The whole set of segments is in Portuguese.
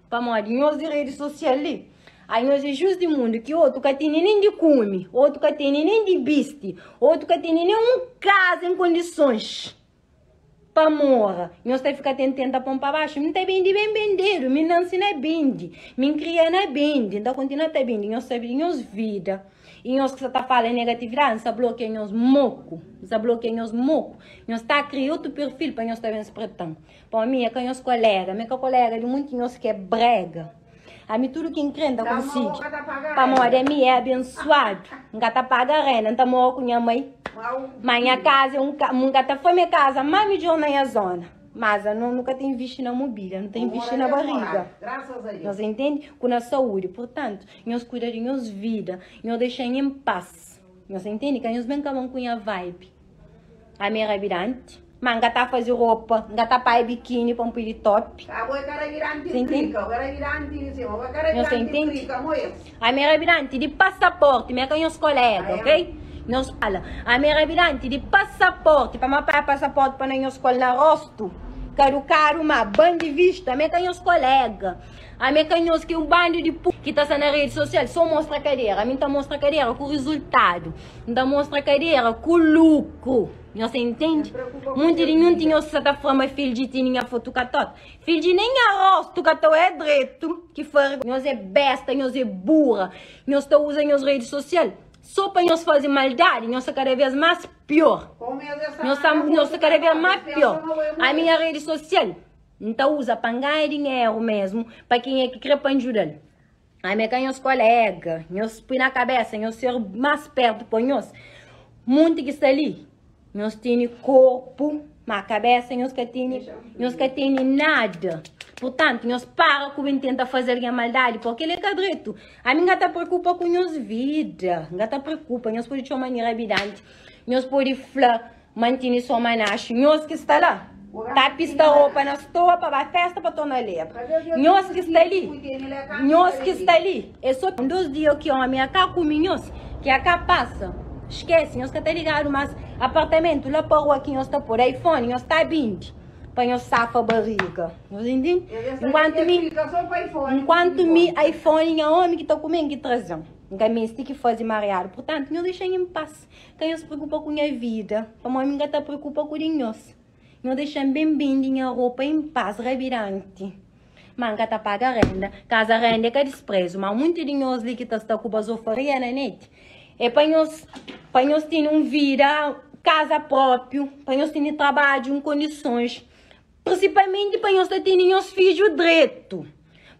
Para morrer, nós de rede social ali. Aí nós é justo de mundo que outro que tem nem de come, outro que tem nem de biste, outro que tem nem casa em condições para morrer. Nós tem que ficar tentando pôr para baixo. Não tem bem de bem vendeiro, me não se não é bem, me cria não é bem, então continua a ter bem, nós sabemos nós vida. E nós que está falando negatividade, nós bloqueamos moco, nós bloqueamos moco. Nós está criando outro perfil para nós estar bem espretão. Para mim é que nós colega, minha colega de muito nós que é brega. A mim tudo que encrenta consigo. Para morrer é abençoado. Nunca tá paga renda, não tá morrendo com minha mãe. Mas minha casa, nunca foi minha casa, mais me deu na zona. Mas eu nunca tenho visto na mobília, não tenho visto na barriga. Graças a Deus. Nós entendemos? Com a saúde. Portanto, nós cuidamos de nossa vida, nós deixamos em paz. Nós entendemos? Que nós bem acabamos com a vibe. A minha revirante. Mas não tá fazer roupa, não tá para biquíni para um pili top. Você entende? Você entende? A minha revirante de passaporte, minha canhos colegas, ok? Nós fala, a minha revirante de passaporte, para matar passaporte para nós escola na rosto. Caro, uma banda de vista, a minha canhos colega. A minha canhos que um bando de que está na rede social só mostra a cadeira. A mim tá mostra a cadeira com o resultado. Não mostra a cadeira com o lucro. Você entende? Muito de não tinha essa forma filho de tinha foto catot. Filho de nem arroz, tu catot é direito. Que for, nós é besta, nós é burra. Nós tá usando as redes sociais. Só para nós fazer maldade, nós cada vez mais pior. Nós cada vez mais pior. A minha rede social, então usa para ganhar dinheiro mesmo, para quem é que quer para ajudar. A minha canhos colega, nós põe na cabeça, nós ser mais perto para nós. Muito que está ali, nós temos corpo, mas a cabeça nós que tem nada. Portanto, nós para com quem tenta fazer a maldade, porque ele é cadreto. A mim não está preocupa com nossa vida. Não está preocupa, nós podemos chamar de rabidante. Nós podemos falar, manter sua manache. Nós que está lá. Tá pista roupa na estua para a festa para tornar lepra. Nós que está ali. É só 2 dias que a minha cá com nós, que a cá passa. Esquece, nós que está ligado, mas apartamento lá para rua que nós está por iPhone, nós está 20. Para nós safa a barriga. Nós entendemos? Enquanto me iPhone é homem que está comendo que trazão. Nunca me tem que fazer mareado. Portanto, nós deixamos em paz. Quem se preocupa com a vida, a mãe não está preocupa com nós. Nós deixamos bem a roupa em paz, revirante. Manga tá paga renda. Casa renda é que é desprezo. Mas muito de nós ali que está com a zofaria na net. É para nós ter uma vida, casa próprio, para nós ter trabalho em condições. Principalmente para nós terem os filhos direito.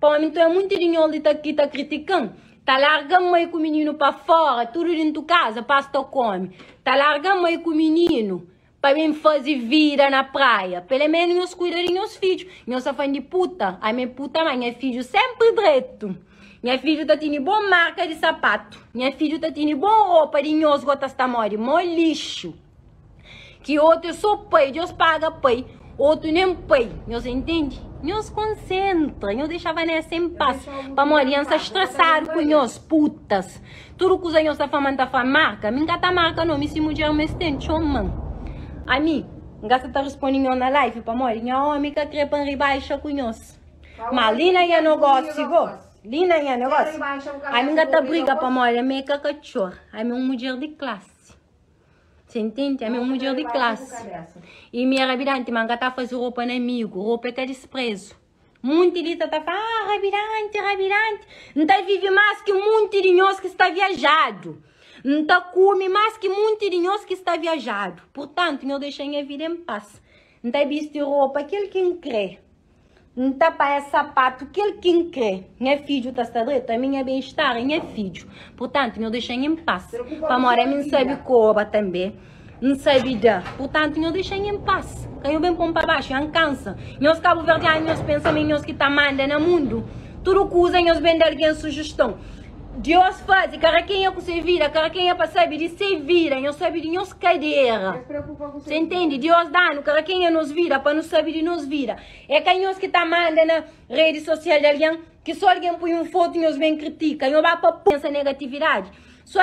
Para mim, então é muito dinheiro que está criticando. Está largando aí com o menino para fora, tudo dentro de casa, pasta come. Está largando aí com o menino para mim fazer vida na praia. Pelo menos nós cuidamos dos nossos filhos. Nós só fazemos de puta. A minha puta mãe, minha filho sempre direito. Minha filha está tendo boa marca de sapato. Minha filha está tendo boa roupa de nós gotas da mori. Mó lixo. Que outro só pai, Deus paga pai. Outro nem pai. Nós entende? Nós concentra. Nós deixava nessa em paz. Para criança estressar com nós putas. Tudo que nós está falando da marca. Minha tá marca não. Me se mulher me estende. Chama. A mim. Gasta tá respondendo na live para morrer. Minha homem que trepa em baixa com nós. Mas ali não é negócio. Linda é negócio. A minha tá briga para morrer, a minha cachorro. A minha mulher de classe. Você entende? A minha mulher de classe. E minha rabirante, manga tá fazendo roupa no amigo, roupa que é desprezo. Muito de tá falando, rabirante. Não tá vive mais que muito de nós que está viajado. Não tá come mais que muito de nós que está viajado. Portanto, não deixem a vida em paz. Não tá vestir roupa aquele que crê. Não tá para sapato que ele quem quer. Minha filho está direito, a minha bem-estar, minha filho. Portanto, não deixem em paz. Para morar, não sabe cobra também. Não sabe dar. Portanto, não deixem em paz. Caiu bem para baixo, não cansa. Nós Cabo Verde, nós pensamentos que tá mandando no mundo. Tudo que usam, nós bem dar alguém sugestão. Deus faz, cara quem é que você vira, cara quem é para saber de se vira, não sabe de nós cadeira. Você entende? Deus dá, cara quem é nos vira, para não saber de nos vira. É quem nós que tá mandando na rede social de alguém, que só alguém põe uma foto e nós bem critica, não vai para essa negatividade. Só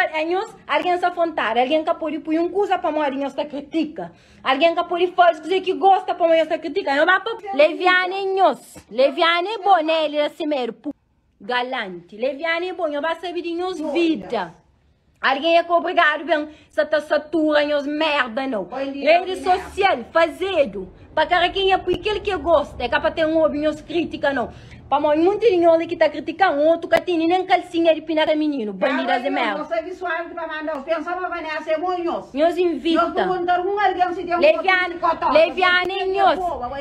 alguém se afrontar, alguém que pode pôr coisa para morrer, nós está critica. Alguém que pode fazer coisa que gosta para morrer, está critica. Não vai para leviane nós. Leviane é bom, né? Ele é assim mesmo, galante. Leviane é bom, não vai saber de nós vida. Alguém é obrigado bem, se está satura, nós merda, não. Rede social, fazedo. Para quem é por aquele que gosta, é capaz de ter opinião crítica, não. Para muito dinheiro que está criticando, outro que tem nem calcinha de pinar menino, bandidas de merda. Você visual para mandar, pensava que ia ser monhos. Nós invita.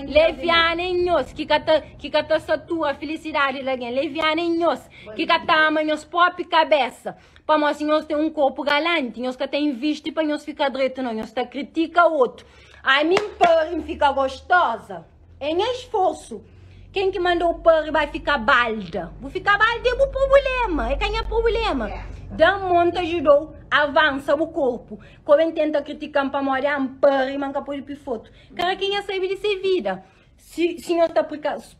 Leviane nós, que cata satua felicidade de alguém. Leviane nós, que cata ama nós própria cabeça. Para nós, nós tem corpo galante, nós que tem visto para nós ficar direito, não. Nós tá critica o outro. A mim pãe fica gostosa. É esforço. Quem que mandou o pão vai ficar balda? Vou ficar balda é o problema. É quem é problema. Dá monta ajudou, avança o corpo. Quando tenta criticar para morrer, um pão e manca por ir foto. Cara, quem é saber de ser vida? Se nós está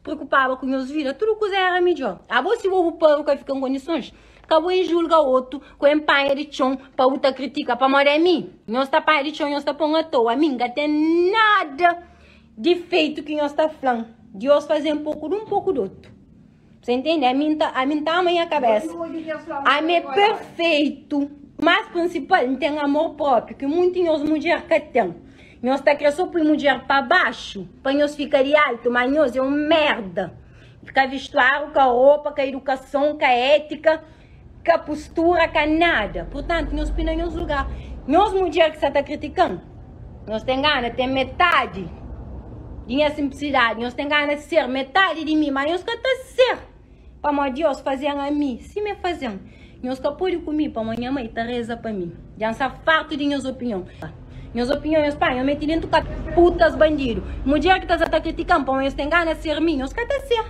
preocupado com as vidas, tudo coisa era melhor. A você o pão que fica em condições. Acabou em julgar o outro com empanha de chão para outra criticar para morrer a mim. Nós está panha de chão, nós está pondo à toa. A mim não tem nada de feito que nós está falando. Deus fazer um pouco de outro. Você entende? A mim tá a minha cabeça. A mim é perfeito. Mas principal, não tem amor próprio, que muitas mulheres que tem. Nós está crescendo por mulher para baixo, para nós ficar de alto, mas nós é uma merda. Ficar vestuário, com a roupa, com a educação, com a ética, com a postura, com nada. Portanto, nós pinamos lugar. Nós mulheres que você está criticando, nós temos ganas, tem metade. Dinha simplicidade, nós temos ganas de ser metade de mim, mas nós queremos ser. Para Deus fazer a mim, se me fazendo. Nós que pode comer para minha mãe, tá reza para mim. Já está farto de minhas opiniões. Minhas opiniões, pai, eu meti dentro de putas bandido. Mulher que está criticando, para nós temos ganas de ser mim, nós queremos ser.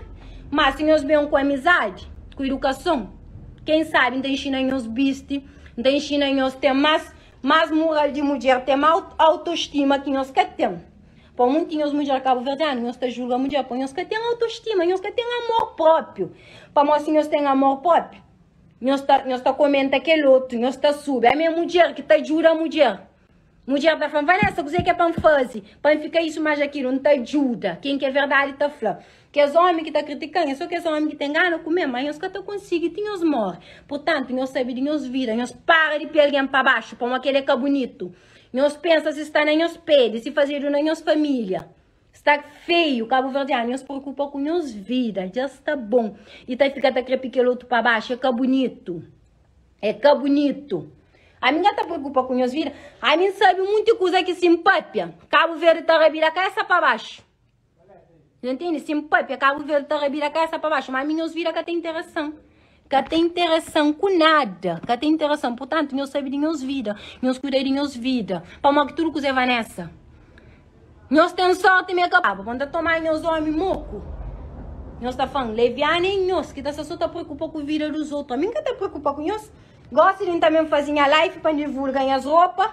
Mas se nós vemos com amizade, com educação, quem sabe não ensina nós vestir, não ensina nós ter mais moral de mulher, ter mais autoestima que nós queremos. Para muitas mulheres cabo-verdianas, nós julgamos a mulher, para nós que tem autoestima, nós que tem amor próprio. Para nós, se nós temos amor próprio, nós comenta aquele outro, nós sube. É a minha mulher que está jura a mulher. Mulher está falando, Vanessa, o que é para fazer? Para ficar isso mais aquilo, não está ajuda. Quem que é verdade está falando. Que os homens que estão criticando, só que os homens que têm gana de comer, mas nós que estão conseguindo, nós morrem. Portanto, nós sabemos de nós vida, nós para de pôr alguém para baixo, para aquele que é bonito. Nós pensamos se está na nossa pele, se fazer na nossa família. Está feio, Cabo Verdeano, nós preocupa com nossa vida, já está bom. E tá ficando aquele outro para baixo, é que bonito. É que bonito. A minha está preocupada com nossa vida, a minha sabe muita coisa que simpátia. Cabo Verde está rabira a cabeça para baixo. Entende? Simpátia, Cabo Verde está rabira a cabeça para baixo, mas a minha vida que tem interação. Que tem interação com nada, que tem interação, portanto, nós sabemos de nossa vida, nós cuidamos de nossa vida, para uma que tudo que você vai nessa. Nós temos sorte e me acabamos, quando tomar nós homens moco, nós está falando, leviane em nós, que só está preocupado com a vida dos outros, a mim que está preocupado com nós, gosta de também fazer a live para divulgar as roupas,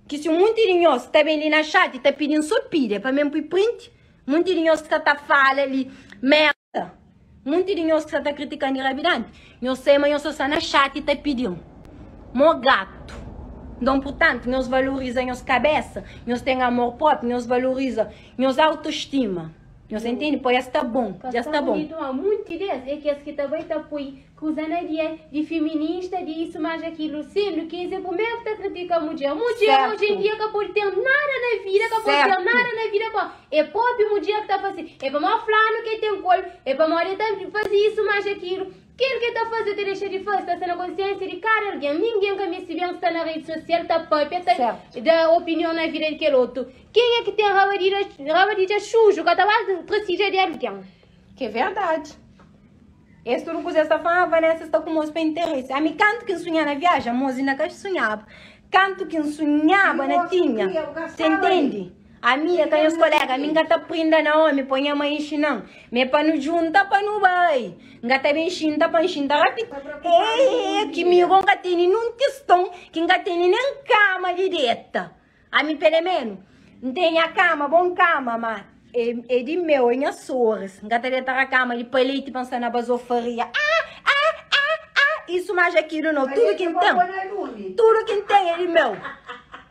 que se muito de nós está bem ali na chat, está pedindo sopilha, para mesmo para print, muito de nós que está falando ali, merda. Muito de nós que está criticando gravidade, nós sei, mas nós só na chat e está pedindo. Mo gato. Então, portanto, nós valorizamos nossa cabeça, nós temos amor próprio, nós valorizamos nossa autoestima. Nós entendemos? Pois já está bom, já está bom. Muito desse é que as que também estão acusando de feminista, de isso, mais aquilo, sendo que exemplo mesmo que está criticando a mulher. Mulher hoje em dia que pode ter nada na vida, que pode ter nada na vida. É pobre mulher que está fazendo. É para uma flano que tem colo, é para uma fazer isso, mais aquilo. Quem que está fazendo deixa de fazer, está na consciência de cara alguém. Ninguém que me se vê está na rede social, está própria, está da opinião na vida daquele outro. Quem é que tem raba de chujo, que está lá precisa de alguém? Que é verdade. Esse tudo que você está falando, Vanessa está com moço para interesse. A mim canto que sonhava na viagem, a moça ainda que sonhava. Canto que sonhava na tinha. Você entende? A minha, com os colegas, a minha está prenda na homem, põe a mãe ensinando. Me para não juntar, para não vai. Nga tá bem chinta, para enxintar rápido. Que me ronca tem num testão, que nga tem nem cama direita. A mim, pelo menos, não tem a cama, bom cama, mas é de meu, em Açores. Nga tá dentro da cama, de leite, pensando na basofaria. isso mais aquilo não. Tudo que tem. Tudo que tem ele meu.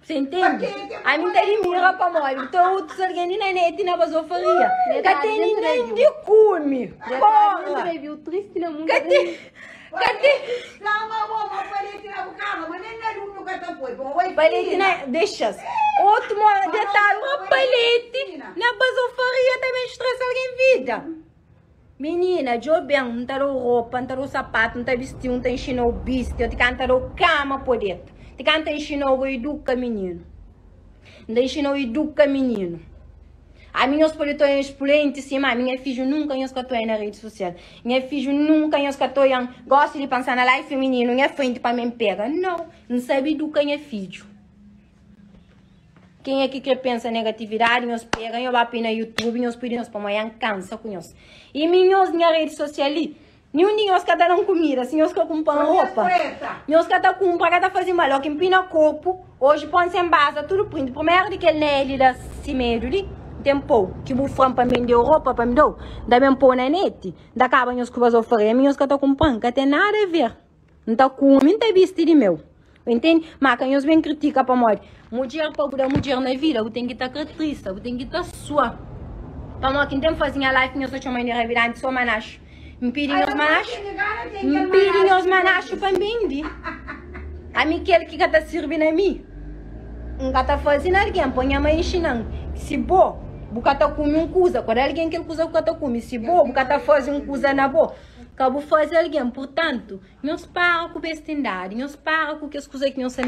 Você entende? A mim tem mira pra morrer. Então, tu sabe que na net na basofaria. Cadê ninguém de come? Porra! Viu triste na mundo. Cadê? Palete, deixa. Outro detalhe, uma palete na basofaria também estressa alguém vida. Menina, eu bem, não tá roupa, não tá sapato, não tá vestido, não tá enchendo o bicho, eu te canto cama por dentro. Te canto enchendo o educa menino. Não tá enchendo o educa menino. A minha esposa é expolentíssima, a minha filha nunca escutou na rede social. Minha filha nunca escutou, gosta de pensar na live feminino, minha frente para mim pega. Não sabe educar minha filha. Quem é que pensa negatividade, nós pega, eu vou na YouTube, nós pedimos para amanhã cansa com nós. E minha rede social ali, nenhum de nós cada não comida, se nós compram roupa. Nós cada compra, cada faz mal, que empina corpo, hoje põe sem base, tudo print. Primeiro de que ele nele da cimeiro ali, tempo, que o fã para mim deu roupa para mim deu, da bem pôr na net, da caba nós que vas oferecer, nós cada comprando, que tem nada a ver. Não tá comendo, não tá vestido meu. Entende? Mas quem os bem critica para morrer. Mulher para cuidar mulher na vida, eu tenho que estar triste, eu tenho que estar sua. Para nós que tem que fazer a live, nós chamamos de revirante, só manacho. Me pedem os manachos para mim, a mim quer que está servindo a mim. Não está fazendo alguém, põe a mãe ensinando. Se bom, está comendo coisa, quando alguém quer coisa, está comendo. Se bom, está fazendo coisa na boa. Acabou fazer alguém, portanto, não se para com besteira, não se para com as coisas que não se